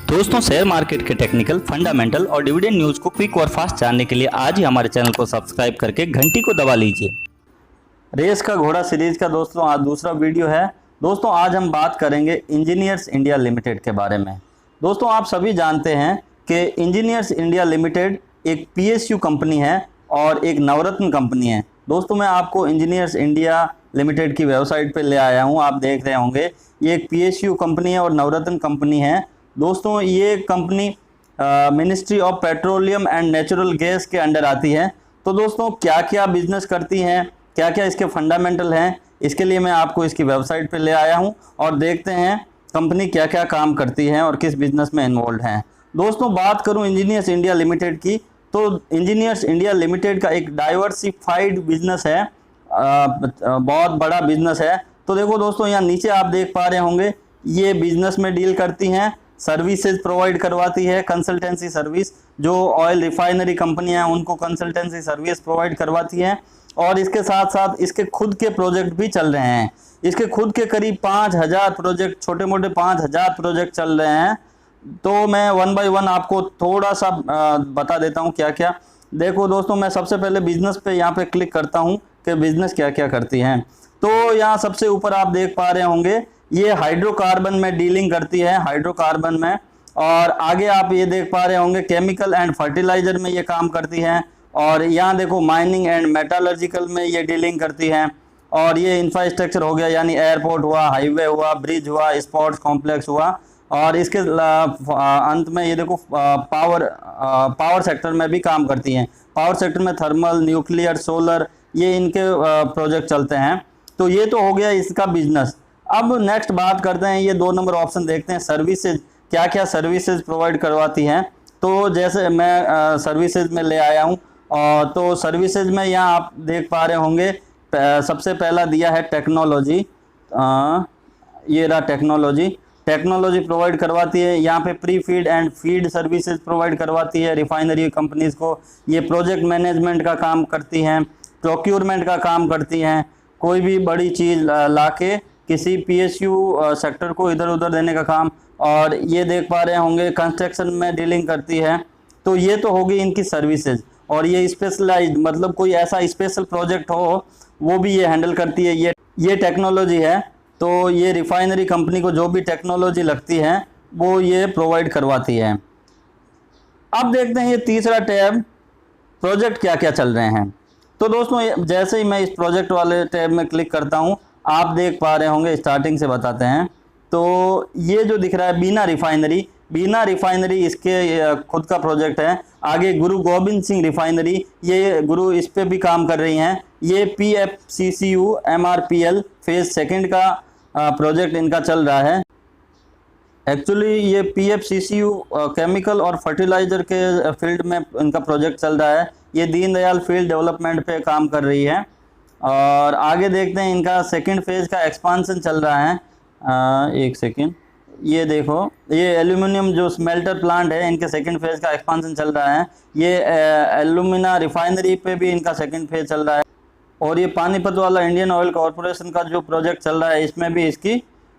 दोस्तों, share market के technical, fundamental और डिविडेंड न्यूज को क्विक और फास्ट जानने के लिए आज ही हमारे चैनल को सब्सक्राइब करके घंटी को दबा लीजिए। रेस का घोड़ा सीरीज का दोस्तों आज दूसरा वीडियो है। दोस्तों आज हम बात करेंगे इंजीनियर्स इंडिया लिमिटेड के बारे में। दोस्तों आप सभी जानते हैं कि इंजीनियर्स इंडिया लिमिटेड एक पीएसयू कंपनी है और एक नवरत्न कंपनी है। दोस्तों मैं आपको इंजीनियर्स इंडिया लिमिटेड की वेबसाइट पे ले आया हूँ। आप देख रहे होंगे ये एक पीएसयू कंपनी है और नवरत्न कंपनी है। दोस्तों ये company ministry of petroleum and natural gas के अंडर आती है। तो दोस्तों क्या क्या बिजनेस करती हैं, क्या क्या इसके फंडामेंटल हैं, इसके लिए मैं आपको इसकी वेबसाइट पे ले आया हूं और देखते हैं कंपनी क्या क्या काम करती है और किस बिजनेस में इन्वॉल्व हैं। दोस्तों बात करूं इंजीनियर्स इंडिया लिमिटेड की, तो इंजीनियर्स इंडिया लिमिटेड का एक डाइवर्सिफाइड बिजनेस है, बहुत बड़ा बिजनेस है। तो देखो दोस्तों यहाँ नीचे आप देख पा रहे होंगे ये बिजनेस में डील करती हैं, सर्विसेज प्रोवाइड करवाती है, कंसल्टेंसी सर्विस। जो ऑयल रिफाइनरी कंपनियां हैं उनको कंसल्टेंसी सर्विस प्रोवाइड करवाती हैं और इसके साथ साथ इसके खुद के प्रोजेक्ट भी चल रहे हैं। इसके खुद के करीब 5000 प्रोजेक्ट, छोटे मोटे 5000 प्रोजेक्ट चल रहे हैं। तो मैं वन बाय वन आपको थोड़ा सा बता देता हूं क्या क्या। देखो दोस्तों मैं सबसे पहले बिजनेस पे यहाँ पे क्लिक करता हूँ कि बिजनेस क्या क्या करती हैं। तो यहाँ सबसे ऊपर आप देख पा रहे होंगे ये हाइड्रोकार्बन में डीलिंग करती है, हाइड्रोकार्बन में। और आगे आप ये देख पा रहे होंगे केमिकल एंड फर्टिलाइजर में ये काम करती है। और यहाँ देखो माइनिंग एंड मेटालर्जिकल में ये डीलिंग करती हैं। और ये इंफ्रास्ट्रक्चर हो गया, यानी एयरपोर्ट हुआ, हाईवे हुआ, ब्रिज हुआ, स्पोर्ट्स कॉम्प्लेक्स हुआ। और इसके अंत में ये देखो पावर सेक्टर में भी काम करती हैं। पावर सेक्टर में थर्मल, न्यूक्लियर, सोलर, ये इनके प्रोजेक्ट चलते हैं। तो ये तो हो गया इसका बिजनेस। अब नेक्स्ट बात करते हैं, ये 2 नंबर ऑप्शन देखते हैं, सर्विसेज क्या क्या सर्विसेज प्रोवाइड करवाती हैं। तो जैसे मैं सर्विसेज में ले आया हूँ और तो सर्विसेज में यहाँ आप देख पा रहे होंगे सबसे पहला दिया है टेक्नोलॉजी। ये रहा टेक्नोलॉजी प्रोवाइड करवाती है। यहाँ पे pre feed and feed services provide करवाती है रिफाइनरी कंपनीज को। ये प्रोजेक्ट मैनेजमेंट का काम करती हैं, प्रोक्यूरमेंट का काम करती हैं, कोई भी बड़ी चीज़ ला के किसी पीएसयू सेक्टर को इधर उधर देने का काम। और ये देख पा रहे होंगे कंस्ट्रक्शन में डीलिंग करती है। तो ये तो होगी इनकी सर्विसेज। और ये स्पेशलाइज्ड मतलब कोई ऐसा स्पेशल प्रोजेक्ट हो वो भी ये हैंडल करती है। ये टेक्नोलॉजी है। तो ये रिफाइनरी कंपनी को जो भी टेक्नोलॉजी लगती है वो ये प्रोवाइड करवाती है। अब देखते हैं ये तीसरा टैब, प्रोजेक्ट क्या क्या चल रहे हैं। तो दोस्तों जैसे ही मैं इस प्रोजेक्ट वाले टैब में क्लिक करता हूँ आप देख पा रहे होंगे, स्टार्टिंग से बताते हैं। तो ये जो दिख रहा है बीना रिफाइनरी इसके खुद का प्रोजेक्ट है। आगे गुरु गोबिंद सिंह रिफाइनरी, ये गुरु इस पे भी काम कर रही हैं। ये PFCCU MRPL फेज सेकंड का प्रोजेक्ट इनका चल रहा है। एक्चुअली ये PFCCU केमिकल और फर्टिलाइजर के फील्ड में इनका प्रोजेक्ट चल रहा है। ये दीनदयाल फील्ड डेवलपमेंट पे काम कर रही है। और आगे देखते हैं इनका सेकंड फेज का एक्सपांशन चल रहा है। एक सेकंड, ये देखो ये एल्यूमिनियम जो स्मेल्टर प्लांट है इनके सेकंड फेज का एक्सपांशन चल रहा है। ये एल्यूमिना रिफाइनरी पे भी इनका सेकंड फेज चल रहा है। और ये पानीपत वाला इंडियन ऑयल कॉरपोरेशन का जो प्रोजेक्ट चल रहा है इसमें भी इसकी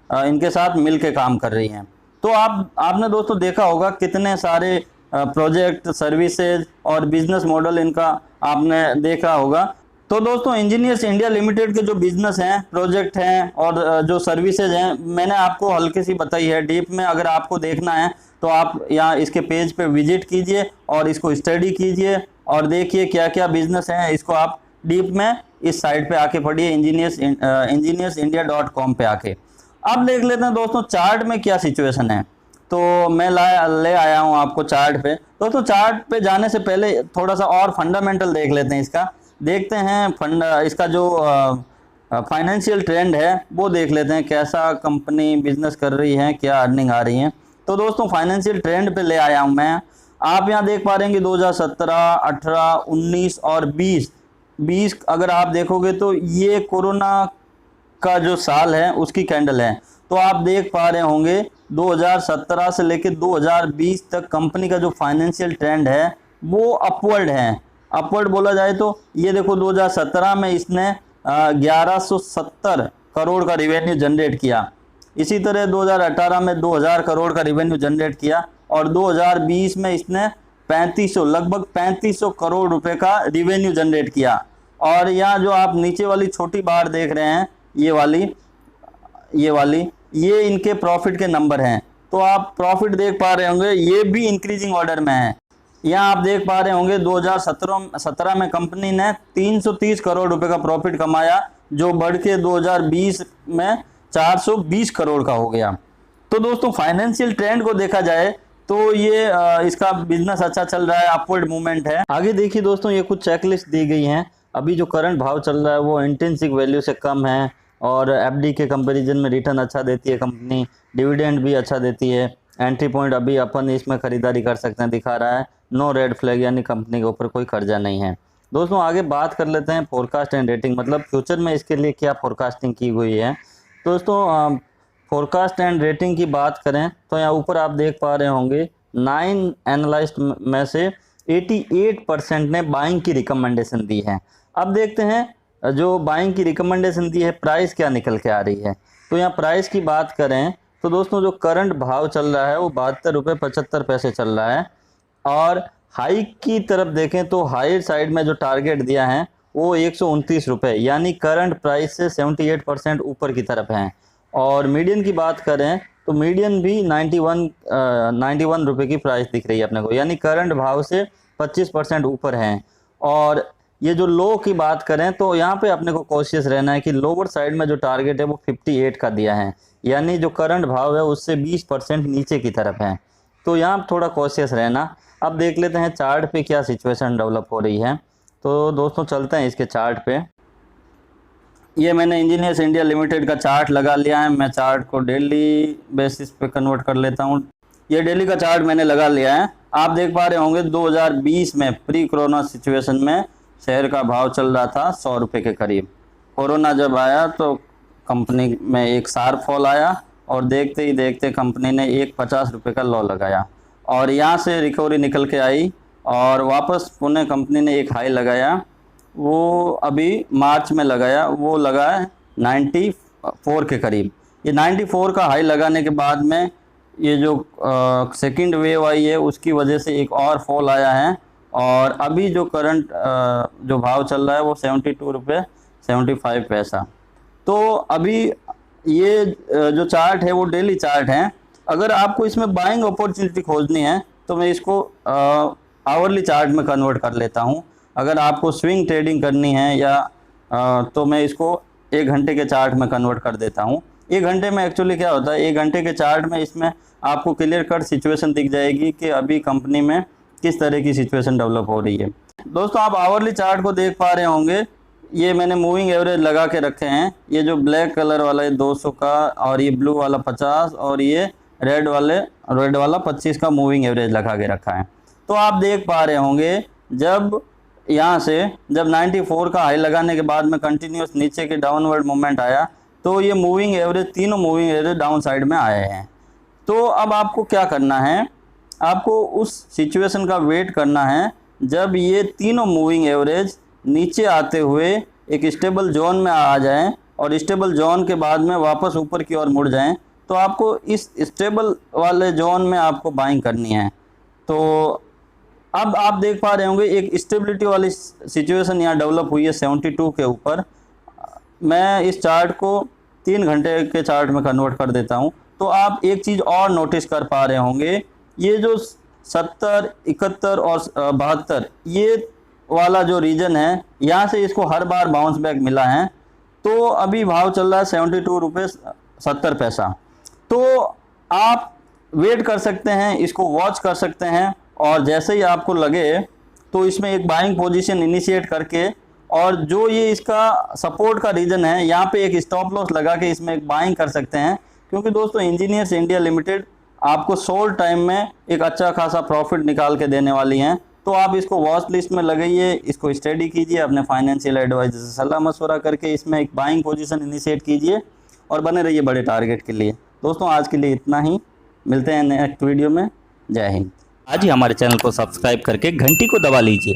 इनके साथ मिल के काम कर रही हैं। तो आपने दोस्तों देखा होगा कितने सारे प्रोजेक्ट, सर्विसेज और बिजनेस मॉडल इनका आपने देखा होगा। तो दोस्तों इंजीनियर्स इंडिया लिमिटेड के जो बिजनेस हैं, प्रोजेक्ट हैं और जो सर्विसेज हैं मैंने आपको हल्की सी बताई है। डीप में अगर आपको देखना है तो आप यहाँ इसके पेज पे विजिट कीजिए और इसको स्टडी कीजिए और देखिए क्या क्या बिजनेस हैं। इसको आप डीप में इस साइट पे आके पढ़िए, engineersindia.com पे आके। अब देख लेते हैं दोस्तों चार्ट में क्या सिचुएशन है। तो मैं ले आया हूँ आपको चार्ट पे। दोस्तों चार्ट पे जाने से पहले थोड़ा सा और फंडामेंटल देख लेते हैं इसका। देखते हैं इसका जो फाइनेंशियल ट्रेंड है वो देख लेते हैं, कैसा कंपनी बिजनेस कर रही है, क्या अर्निंग आ रही है। तो दोस्तों फाइनेंशियल ट्रेंड पे ले आया हूँ मैं। आप यहाँ देख पा रहे हैं कि 2017, 18, 19 और 20 अगर आप देखोगे तो ये कोरोना का जो साल है उसकी कैंडल है। तो आप देख पा रहे होंगे 2017 से लेकर 2020 तक कंपनी का जो फाइनेंशियल ट्रेंड है वो अपवर्ड है। अपवर्ड बोला जाए तो ये देखो 2017 में इसने 1170 करोड़ का रिवेन्यू जनरेट किया। इसी तरह 2018 में 2000 करोड़ का रिवेन्यू जनरेट किया और 2020 में इसने 3500 लगभग 3500 करोड़ रुपए का रिवेन्यू जनरेट किया। और यहाँ जो आप नीचे वाली छोटी बार देख रहे हैं, ये इनके प्रॉफिट के नंबर हैं। तो आप प्रॉफिट देख पा रहे होंगे, ये भी इंक्रीजिंग ऑर्डर में है। यहाँ आप देख पा रहे होंगे 2017 में कंपनी ने 330 करोड़ रुपए का प्रॉफिट कमाया, जो बढ़ के 2020 में 420 करोड़ का हो गया। तो दोस्तों फाइनेंशियल ट्रेंड को देखा जाए तो ये इसका बिजनेस अच्छा चल रहा है, अपवर्ड मूवमेंट है। आगे देखिए दोस्तों, ये कुछ चेकलिस्ट दी गई हैं। अभी जो करंट भाव चल रहा है वो इंट्रिंसिक वैल्यू से कम है और एफडी के कंपैरिजन में रिटर्न अच्छा देती है कंपनी, डिविडेंड भी अच्छा देती है। एंट्री पॉइंट अभी अपन इसमें खरीदारी कर सकते हैं, दिखा रहा है नो रेड फ्लैग, यानी कंपनी के ऊपर कोई कर्जा नहीं है। दोस्तों आगे बात कर लेते हैं फोरकास्ट एंड रेटिंग, मतलब फ्यूचर में इसके लिए क्या फोरकास्टिंग की हुई है। दोस्तों फोरकास्ट एंड रेटिंग की बात करें तो यहाँ ऊपर आप देख पा रहे होंगे 9 एनालिस्ट में से 88% ने बाइंग की रिकमेंडेशन दी है। अब देखते हैं जो बाइंग की रिकमेंडेशन दी है प्राइस क्या निकल के आ रही है। तो यहाँ प्राइस की बात करें तो दोस्तों जो करंट भाव चल रहा है वो 72.75 चल रहा है। और हाई की तरफ देखें तो हाई साइड में जो टारगेट दिया है वो 129 रुपये, यानी करंट प्राइस से 78% ऊपर की तरफ हैं। और मीडियन की बात करें तो मीडियन भी 91 रुपये की प्राइस दिख रही है अपने को, यानी करंट भाव से 25% ऊपर हैं। और ये जो लो की बात करें तो यहाँ पे अपने को कॉशियस रहना है कि लोअर साइड में जो टारगेट है वो 58 का दिया है, यानी जो करंट भाव है उससे 20% नीचे की तरफ है। तो यहाँ थोड़ा कॉशियस रहना। अब देख लेते हैं चार्ट पे क्या सिचुएशन डेवलप हो रही है। तो दोस्तों चलते हैं इसके चार्ट पे। ये मैंने इंजीनियर्स इंडिया लिमिटेड का चार्ट लगा लिया है। मैं चार्ट को डेली बेसिस पे कन्वर्ट कर लेता हूँ। ये डेली का चार्ट मैंने लगा लिया है। आप देख पा रहे होंगे 2020 में प्री कोरोना सिचुएशन में शेयर का भाव चल रहा था 100 रुपये के करीब। कोरोना जब आया तो कंपनी में एक शार्प फॉल आया और देखते ही देखते कंपनी ने एक 50 रुपये का लॉ लगाया और यहाँ से रिकवरी निकल के आई और वापस पुणे कंपनी ने एक हाई लगाया, वो अभी मार्च में लगाया, वो लगा है 94 के करीब। ये 94 का हाई लगाने के बाद में ये जो सेकंड वेव आई है उसकी वजह से एक और फॉल आया है और अभी जो करंट जो भाव चल रहा है वो 72 रुपये 75 पैसा। तो अभी ये जो चार्ट है वो डेली चार्ट है। अगर आपको इसमें बाइंग अपॉर्चुनिटी खोजनी है तो मैं इसको आवरली चार्ट में कन्वर्ट कर लेता हूँ। अगर आपको स्विंग ट्रेडिंग करनी है या तो मैं इसको 1 घंटे के चार्ट में कन्वर्ट कर देता हूँ। 1 घंटे में एक्चुअली क्या होता है, 1 घंटे के चार्ट में इसमें आपको क्लियर कट सिचुएशन दिख जाएगी कि अभी कंपनी में किस तरह की सिचुएशन डेवलप हो रही है। दोस्तों आप आवरली चार्ट को देख पा रहे होंगे, ये मैंने मूविंग एवरेज लगा के रखे हैं। ये जो ब्लैक कलर वाला है 200 का और ये ब्लू वाला 50 और ये रेड वाला 25 का मूविंग एवरेज लगा के रखा है। तो आप देख पा रहे होंगे जब यहाँ से जब 94 का हाई लगाने के बाद में कंटिन्यूस नीचे के डाउनवर्ड मूवमेंट आया तो ये मूविंग एवरेज, तीनों मूविंग एवरेज डाउन साइड में आए हैं। तो अब आपको क्या करना है, आपको उस सिचुएशन का वेट करना है जब ये तीनों मूविंग एवरेज नीचे आते हुए एक स्टेबल जोन में आ जाएं और स्टेबल जोन के बाद में वापस ऊपर की ओर मुड़ जाएं। तो आपको इस स्टेबल वाले जोन में आपको बाइंग करनी है। तो अब आप देख पा रहे होंगे एक स्टेबिलिटी वाली सिचुएशन यहाँ डेवलप हुई है 72 के ऊपर। मैं इस चार्ट को 3 घंटे के चार्ट में कन्वर्ट कर देता हूँ। तो आप एक चीज़ और नोटिस कर पा रहे होंगे, ये जो 70, 71 और 72 ये वाला जो रीजन है, यहाँ से इसको हर बार बाउंस बैक मिला है। तो अभी भाव चल रहा है 72 रुपये 70 पैसा। तो आप वेट कर सकते हैं, इसको वॉच कर सकते हैं और जैसे ही आपको लगे तो इसमें एक बाइंग पोजीशन इनिशिएट करके और जो ये इसका सपोर्ट का रीजन है यहाँ पे एक स्टॉप लॉस लगा के इसमें एक बाइंग कर सकते हैं। क्योंकि दोस्तों इंजीनियर्स इंडिया लिमिटेड आपको शॉर्ट टाइम में एक अच्छा खासा प्रॉफिट निकाल के देने वाली हैं। तो आप इसको वॉच लिस्ट में लगाइए, इसको स्टडी कीजिए, अपने फाइनेंशियल एडवाइजर से सलाह मशवरा करके इसमें एक बाइंग पोजीशन इनिशिएट कीजिए और बने रहिए बड़े टारगेट के लिए। दोस्तों आज के लिए इतना ही, मिलते हैं नेक्स्ट वीडियो में। जय हिंद। आज ही हमारे चैनल को सब्सक्राइब करके घंटी को दबा लीजिए।